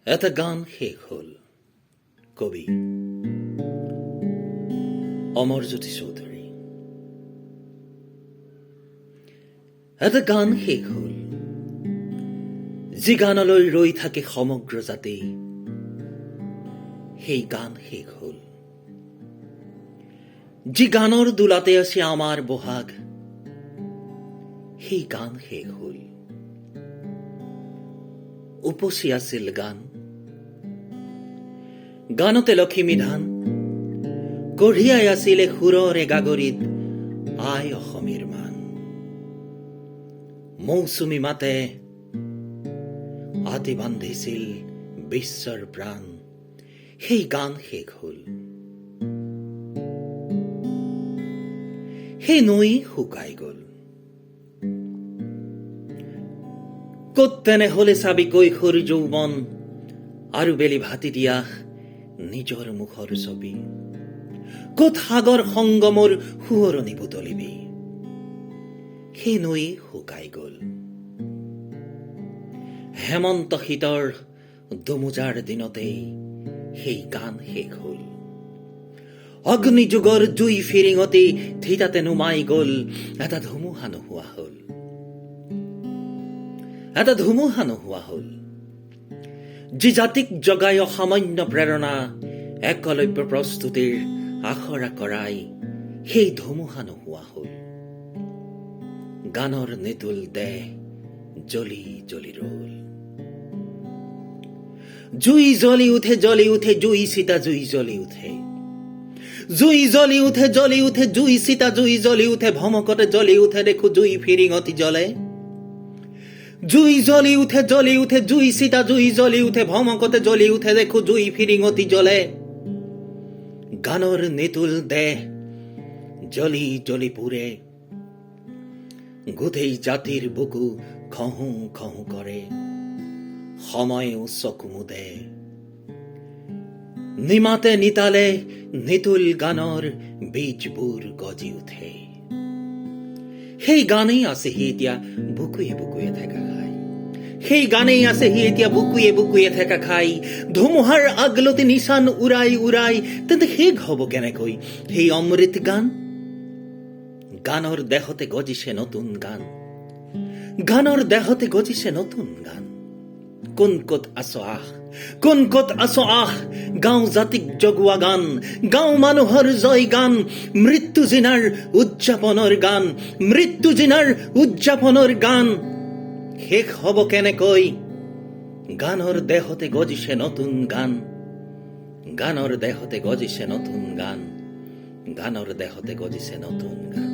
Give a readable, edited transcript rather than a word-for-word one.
এটা গান শেষ হল। কবি অমৰজ্যোতি চৌধুৰী। এটা গান শেষ হল, যি গানলৈ ৰৈ থাকে সমগ্ৰ জাতি, সেই গান শেষ হল। যি গানৰ দোলাতে আছে আমাৰ বহাগ, সেই গান শেষ হল। উপচি আছিল গান, গানতে লখিমী ধান, কঢ়িয়াই আছিলে সুৰৰে গাগৰিত আই অসমীৰ মান। মৌচুমী মাতে আতি বান্ধিছিল বিশ্বৰ প্ৰাণ, সেই গান শেষ হল। সেই নৈ শুকাই গল। কত তেনেহলে চাবি কৈশোৰ যৌৱন আৰু বেলি ভাতি দিয়া নিজৰ মুখৰ ছবি? কত সাগৰ সংগমৰ সোঁৱৰণি বুটলিবি? সেই নৈ শুকাই গল। হেমন্ত শীতৰ দোমোজাৰ দিনতেই সেই গান শেষ হল। অগ্নিযুগৰ জুই ফিৰিঙতি থিতাতে নুমাই গল, এটা ধুমুহা নোহোৱা হল। এটা ধুমুহা নোহোৱা হল, যি জাতিক জগাই অসামান্য প্ৰেৰণা একলব্য প্ৰস্তুতিৰ আখৰা কৰাই, সেই ধুমুহা নোহোৱা হল। গানৰ নিতুল দেহ জ্বলি জ্বলি ৰল। জুই জ্বলি উঠে জ্বলি উঠে, জুই চিতা জুই জ্বলি উঠে। জুই জ্বলি উঠে জ্বলি উঠে, জুই চিতা জুই জ্বলি উঠে। ভমকতে জ্বলি উঠে দেখো জুই ফিৰিঙতি জ্বলে। জুই জ্বলি উঠে জ্বলি উঠে, জুই চিতা জুই জ্বলি উঠে। ভমকতে জ্বলি উঠে দেখো জুই ফিৰিঙতি জ্বলে। গানৰ নিতুল দেহ জ্বলি জ্বলি পুৰে, গোটেই জাতিৰ বুকু খহু খহু কৰে। সময়ও চকু মুদে, নিমাতে নিতালে নিতুল গানৰ বীজবোৰ গজি উঠে। সেই গানেই আছে সি এতিয়া বুকুৱে বুকুৱে থেকা খাই। সেই গানেই আছে সি এতিয়া বুকুৱে বুকুৱে থেকা খাই। ধুমুহাৰ আগলতি নিচান উৰাই উৰাই, তেন্তে শেষ হব কেনেকৈ সেই অমৃত গান? গানৰ দেহতে গজিছে নতুন গান, গানৰ দেহতে গজিছে নতুন গান। কোন কত আছ আহ, কোন কত আছ আহ, গাঁও জাতিক জগোৱা গান, গাঁও মানুহৰ জয় গান। মৃত্যু জিনাৰ উদযাপনৰ গান, মৃত্যু জিনাৰ উদযাপনৰ গান। শেষ হব কেনেকৈ? গানৰ দেহতে গজিছে নতুন গান, গানৰ দেহতে গজিছে নতুন গান, গানৰ দেহতে গজিছে নতুন গান।